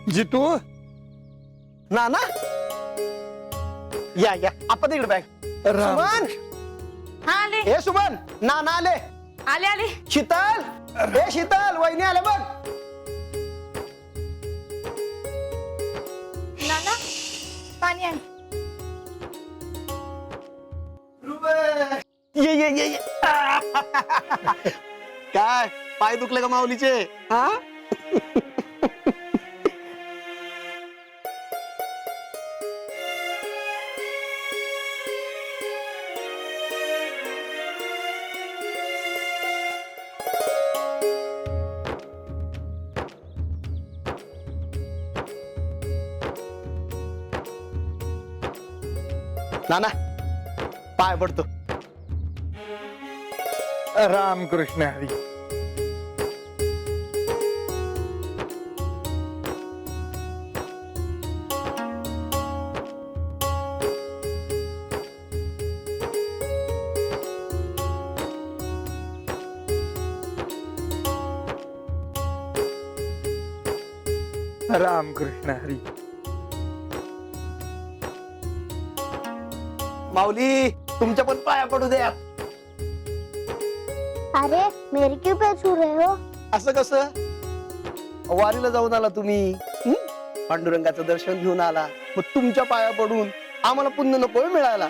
जितू नाना या या आपण तिकडे बॅग सुमन हा आले हे सुमन नाना आले आले आले शीतल हे शीतल वहिनी आले बघ नाना पाणी आण ये काय पाय दुखले का माऊलीचे हा नाना पाय पडतो रामकृष्ण हरी. रामकृष्ण हरी. माऊली तुमच्या पण पाया पडू द्या अरे मेरे क्यों पैर छू रहे हो? असं कसं वारीला जाऊन आला तुम्ही पांडुरंगाचं दर्शन घेऊन आला मग तुमच्या पाया पडून आम्हाला पुण्य नको मिळाला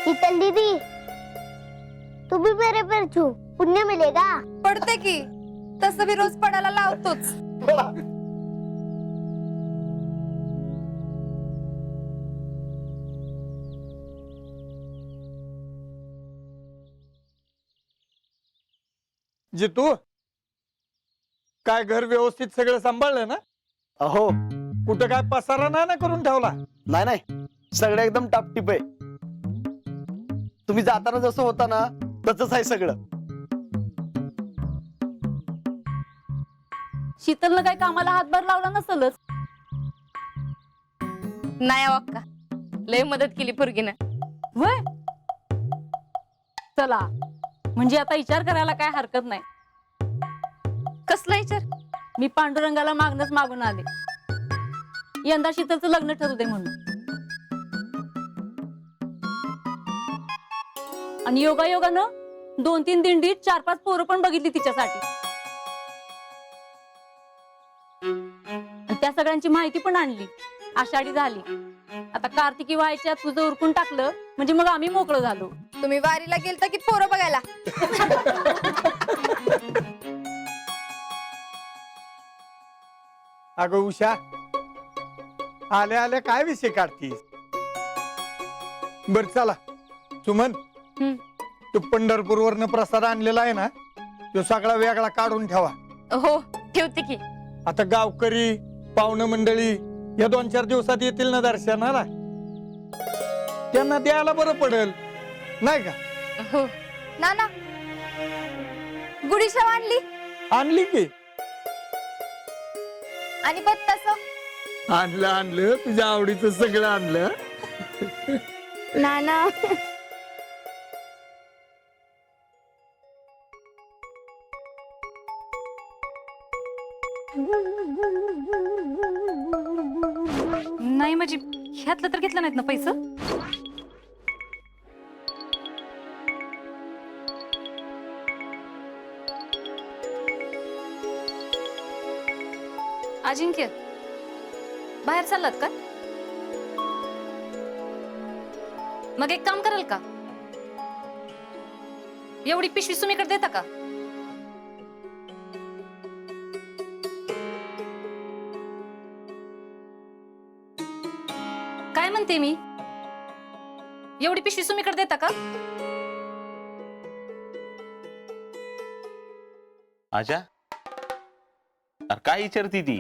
शीतल दीदी तू भी मेरे पैर छू पुण्य मिलेगा. पडते की तसं मी रोज पडायला लावतोच. जितू काय घर व्यवस्थित सगळं सांभाळलं ना. अहो कुठं काय पसारा नाही ना करून ठेवला. नाही नाही सगळं एकदम टापटीप आहे तुम्ही जाताना जसं होता ना तसंच आहे सगळं. शीतलनं काय कामाला हातभार लावला नसलच. नाही अक्का लय मदत केली पोरगीनं. वय चला म्हणजे आता विचार करायला काय हरकत नाही. कसला विचार? मी पांडुरंगाला मागणंच मागून आले यंदा शीतलचं लग्न ठरू दे म्हणून. आणि योगायोगानं 2-3 दिंडीत 4-5 पोरं पण बघितली तिच्यासाठी. आणि त्या सगळ्यांची माहिती पण आणली. आषाढी झाली आता कार्तिकी व्हायच्या तुझं उरकून टाकलं म्हणजे मग आम्ही मोकळं झालो. तुम्ही वारीला गेलता की पोरं बघायला? अगं उषा आल्या आल्या काय विषय काढतीस. बर चला सुमन तो पंढरपूरवरनं प्रसाद आणलेला आहे ना तो सगळा वेगळा काढून ठेवा. हो ठेवते की. आता गावकरी पाहुणे मंडळी या 2-4 दिवसात येतील ना दर्शनाला त्यांना द्यायला बरं पडेल नाही का. हो नाना गुढीशा आणली आणली की. आणि बत्तास आणलं तुझ्या आवडीचं सगळं आणलं. नाना नाही म्हणजे ह्यातलं तर घेतलं नाहीत ना पैसे. अजिंक्य बाहेर चाललात का? मग एक काम कराल का एवढी पिशवी सुमीकडे देता का? काय म्हणते मी एवढी पिशवी सुमीकडे देता का? आजा अरे काय विचारती ती?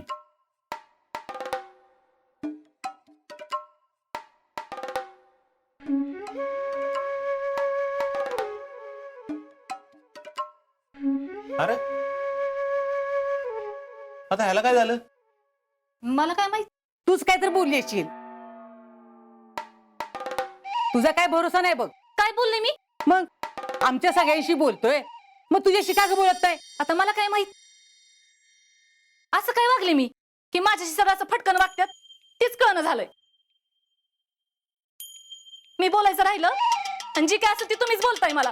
अरे आता ह्याला काय झालं? मला काय माहित. तूच काय तर बोलली असशील. तुझा काय भरोसा नाही बघ. काय बोलले मी? मग आमच्या सगळ्यांशी बोलतोय, मग तुझ्याशी का ग बोलत नाही? आता मला काय माहित असं काय वागले मी की माझ्याशी सगळं असं फटकन वागतात? तेच कळणं झालंय. मी बोलायचं राहिलं आणि जी काय असं ती तुम्हीच बोलताय मला,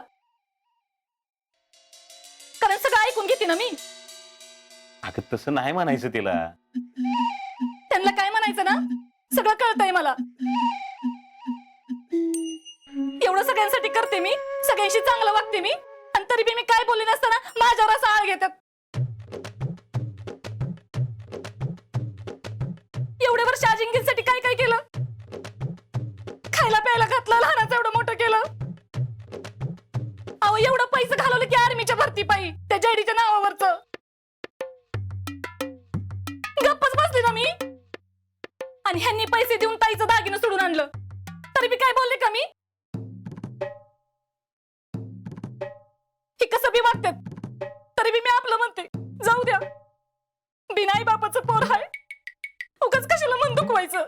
कारण सगळं ऐकून घेते ना मी. अगं तसं नाही म्हणायचं तिला. त्यांना काय म्हणायचं ना, सगळं कळतंय मला. एवढं सगळ्यांसाठी करते मी, सगळ्यांशी चांगलं वागते मी, आणि तरी बी मी काय बोलले नसताना माझ्यावर असं आळ घेतात. एवढ्या वर्ष अजिंक्यसाठी काय काय केलं, खायला प्यायला घातलं, लहानाचं एवढं मोठं केलं. अहो एवढं पैसे घालवलं की आर्मीच्या भरती पायी त्या जेडीच्या नावावरच. गप्पच बसली ना मी, आणि ह्यांनी पैसे देऊन ताईचं दागिनं सोडून आणलं, तरी बी काय बोलले का मी? हे कसं बी वागतात तरी बी मी आपलं म्हणते, जाऊ द्या, बिनाई बापाचं पोर हाय, उगाच कशाला मन दुखवायचं.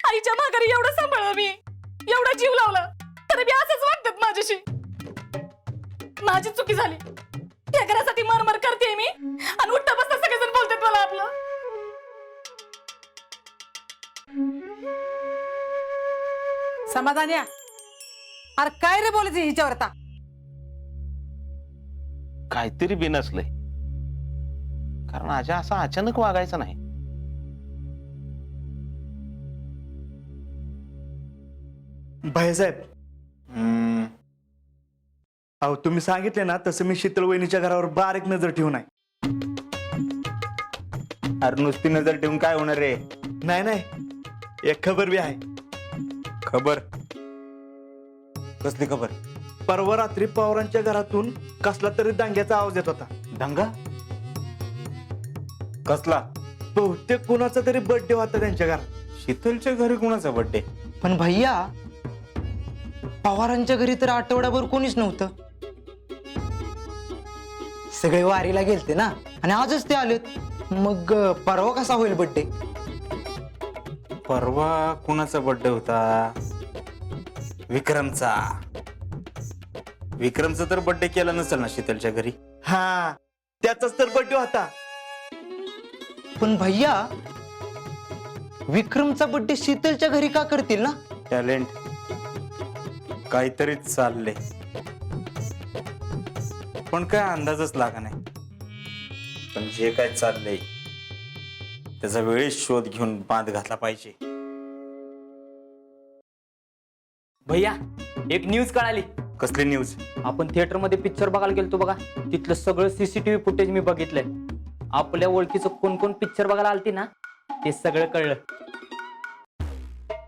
आईच्या माघारी एवढं सांभाळलं मी, एवढा जीव लावला, तरी बी असंच वागतात माझ्याशी. माझी चुकी झाली, या घरासाठी मरमर करते मी, आणि उठता बसता सगळेजण बोलतात मला आपलं. समाधान्या, अरे काय रे बोलायचं हिच्यावर आता? काहीतरी बिनसलंय, कारण आजा असं अचानक वागायचं नाही. भाईसाहेब, अहो तुम्ही सांगितले ना तसं मी शीतल वहिनीच्या घरावर बारीक नजर ठेवून आहे. अरे नुसती नजर ठेवून काय होणार रे? नाही नाही, एक खबर बी आहे. खबर? कसली खबर? परवा रात्री पवारांच्या घरातून कसला तरी दांग्याचा आवाज येत होता. दंगा? कसला? बहुतेक कुणाचा तरी बर्थडे होता त्यांच्या घरात. शीतलच्या घरी कुणाचा बर्थडे? पण भैया, पवारांच्या घरी तर आठवड्याभर कोणीच नव्हतं. सगळे वारीला गेलते ना, आणि आजच ते आलेत. मग परवा कसा होईल बर्थडे? परवा कुणाचा बर्थडे होता? विक्रमचा. विक्रमचा तर बर्थडे केला नसेल ना शीतलच्या घरी? हा, त्याचाच तर बर्थडे होता. पण भैया, विक्रमचा बर्थडे शीतलच्या घरी का करतील ना? टॅलेंट, काहीतरी चाललंय, पण काय अंदाजच लागा नाही. पण जे काय चाललंय त्याचा वेळेत शोध घेऊन बांध घातला पाहिजे. भैया, एक न्यूज कळाली. कसली न्यूज? आपण थिएटर मध्ये पिक्चर बघायला गेलतो बघा, तिथलं सगळं सीसीटीव्ही फुटेज मी बघितलंय. आपल्या ओळखीचं कोण कोण पिक्चर बघायला आलती ना, ते सगळं कळलं.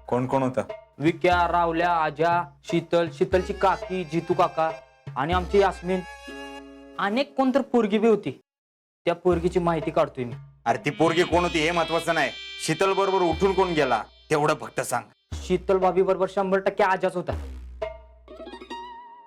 कोण कोण होता? विक्या, रावल्या, आजा, शीतल, शीतलची काकी, जितू काका, आणि आमची यास्मिन. अनेक कोणतर पोरगी बी होती. त्या पोरगीची माहिती काढतोय मी. अरे ती पोरगी कोण होती हे महत्वाचं नाही, शीतल बरोबर उठून कोण गेला तेवढं फक्त सांग. शीतल भाभी बरोबर 100% आजाच होता.